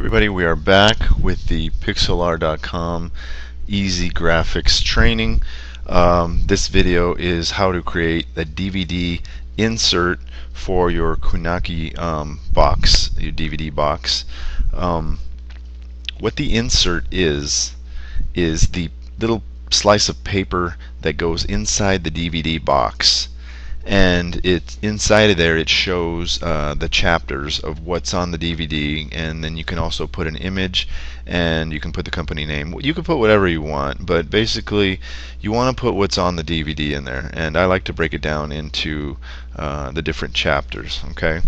Everybody, we are back with the pixlr.com easy graphics training. This video is how to create a DVD insert for your Kunaki box, your DVD box. What the insert is the little slice of paper that goes inside the DVD box. And it's inside of there, it shows the chapters of what's on the DVD, and then you can also put an image and you can put the company name. You can put whatever you want, but basically you want to put what's on the DVD in there, and I like to break it down into the different chapters. Okay,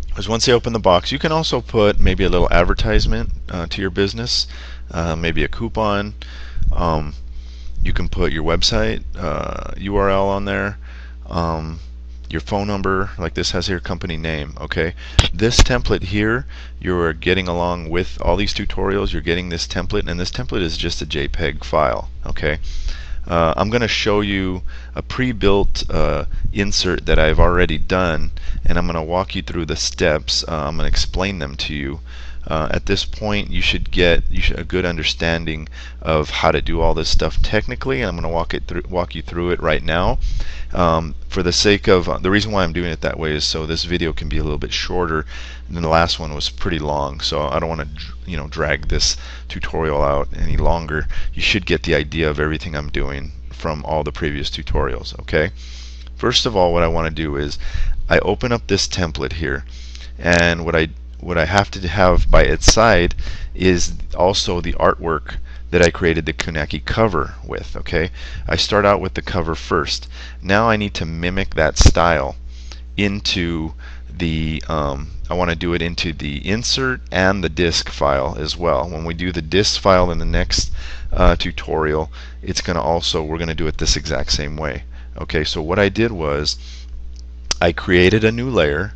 because once you open the box, you can also put maybe a little advertisement to your business, maybe a coupon. You can put your website URL on there. Your phone number, like this has here, company name. Okay, this template here, you're getting along with all these tutorials. You're getting this template, and this template is just a JPEG file. Okay, I'm going to show you a pre-built insert that I've already done, and I'm going to walk you through the steps. I'm going to explain them to you. At this point, you should get a good understanding of how to do all this stuff technically, and I'm going to walk you through it right now. For the sake of the reason why I'm doing it that way is so this video can be a little bit shorter than the last one was pretty long. So I don't want to drag this tutorial out any longer. You should get the idea of everything I'm doing from all the previous tutorials. Okay. First of all, what I want to do is I open up this template here, and what I have to have by its side is also the artwork that I created the Kunaki cover with. Okay, I start out with the cover first. Now I need to mimic that style into the I want to do it into the insert and the disk file as well. When we do the disk file in the next tutorial, it's going to we're going to do it this exact same way. Okay, so what I did was I created a new layer.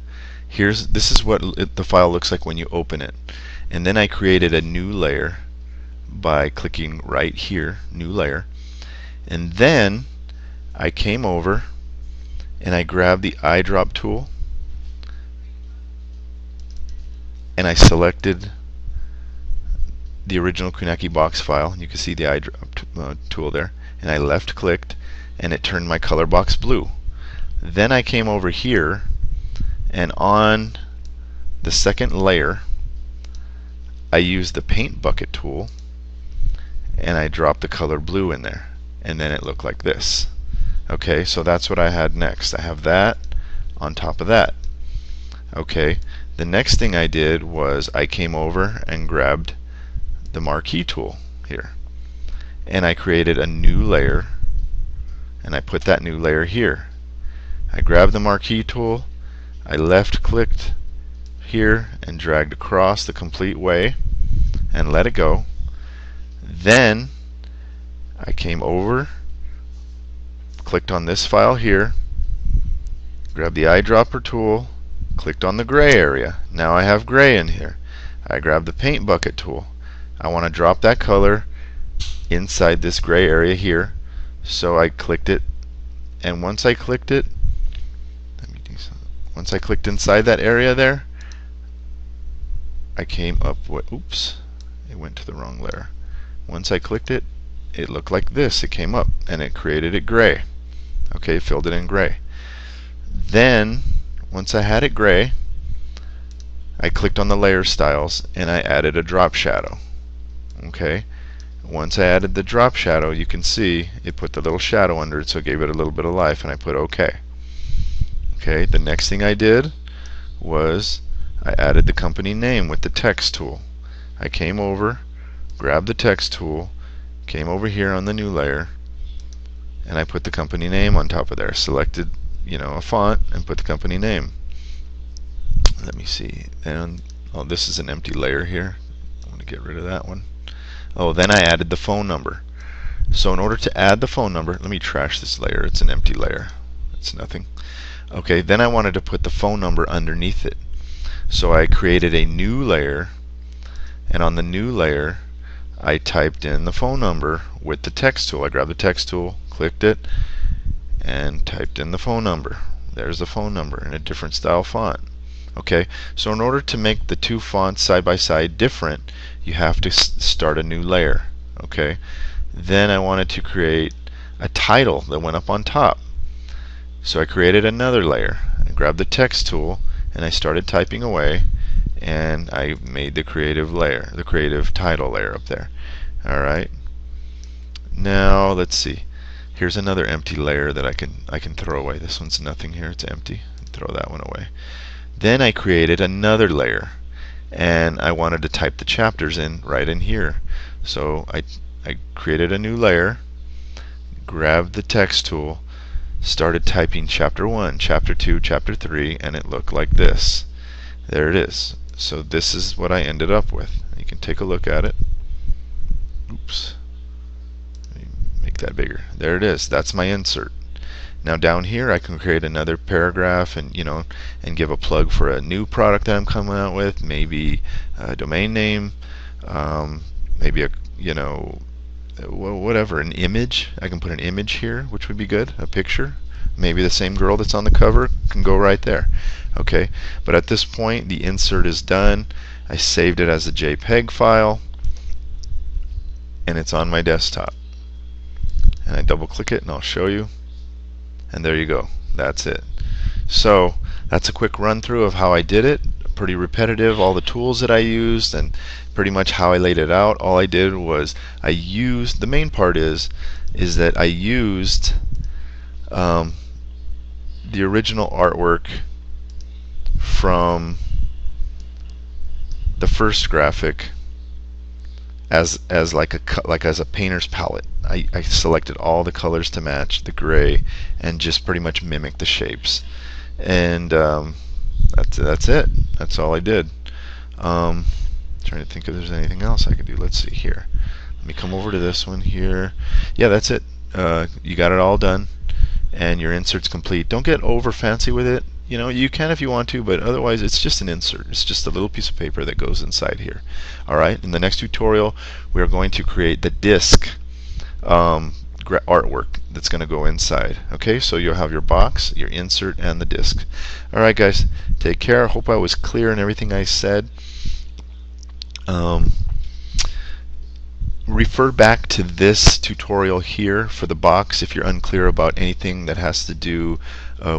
This is what the file looks like when you open it, and then I created a new layer by clicking right here, new layer, and then I came over and I grabbed the eyedrop tool and I selected the original Kunaki box file. You can see the eyedrop tool there, and I left clicked and it turned my color box blue. Then I came over here, and on the second layer I used the paint bucket tool and I dropped the color blue in there, and then it looked like this. Okay, so that's what I had next. I have that on top of that. Okay, the next thing I did was I came over and grabbed the marquee tool here, and I created a new layer, and I put that new layer here. I grabbed the marquee tool, I left clicked here and dragged across the complete way and let it go. Then I came over, clicked on this file here, grabbed the eyedropper tool, clicked on the gray area. Now I have gray in here. I grabbed the paint bucket tool. I want to drop that color inside this gray area here, so I clicked it, and once I clicked it, once I clicked inside that area there, I came up with, oops, it went to the wrong layer. Once I clicked it, it looked like this. It came up and it created it gray. Okay, filled it in gray. Then, once I had it gray, I clicked on the layer styles and I added a drop shadow. Okay, once I added the drop shadow, you can see it put the little shadow under it, so it gave it a little bit of life, and I put OK. Okay, the next thing I did was I added the company name with the text tool. I came over, grabbed the text tool, came over here on the new layer, and I put the company name on top of there. Selected, a font and put the company name. Let me see. And oh, this is an empty layer here. I want to get rid of that one. Oh, then I added the phone number. So in order to add the phone number, let me trash this layer. It's an empty layer. It's nothing. Okay, then I wanted to put the phone number underneath it. So I created a new layer, and on the new layer I typed in the phone number with the text tool. I grabbed the text tool, clicked it, and typed in the phone number. There's the phone number in a different style font. Okay, so in order to make the two fonts side by side different, you have to start a new layer. Okay, then I wanted to create a title that went up on top. So I created another layer. I grabbed the text tool and I started typing away, and I made the creative layer, the creative title layer up there. Alright. Now let's see. Here's another empty layer that I can throw away. This one's nothing here, it's empty. Throw that one away. Then I created another layer, and I wanted to type the chapters in right in here. So I created a new layer, grabbed the text tool, started typing chapter 1, chapter 2, chapter 3, and it looked like this. There it is. So this is what I ended up with. You can take a look at it. Oops. Let me make that bigger. There it is. That's my insert. Now down here I can create another paragraph and and give a plug for a new product that I'm coming out with, maybe a domain name, maybe a whatever, an image. I can put an image here, which would be good, a picture. Maybe the same girl that's on the cover can go right there. Okay, but at this point the insert is done. I saved it as a JPEG file and it's on my desktop. And I double click it and I'll show you. And there you go. That's it. So that's a quick run through of how I did it. Pretty repetitive, all the tools that I used and pretty much how I laid it out. All I did was I used, the main part is that I used the original artwork from the first graphic as like as a painter's palette. I selected all the colors to match the gray and just pretty much mimic the shapes, and that's it. That's all I did. Trying to think if there's anything else I could do. Let's see here. Let me come over to this one here. Yeah, that's it. You got it all done, and your insert's complete. Don't get over fancy with it. You can if you want to, but otherwise it's just an insert. It's just a little piece of paper that goes inside here. Alright, in the next tutorial we are going to create the disc artwork that's going to go inside. Okay, so you'll have your box, your insert, and the disc. Alright guys, take care. I hope I was clear in everything I said. Refer back to this tutorial here for the box if you're unclear about anything that has to do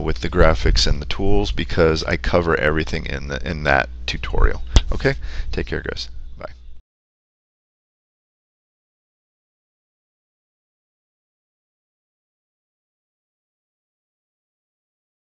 with the graphics and the tools, because I cover everything in that tutorial. Okay, take care guys.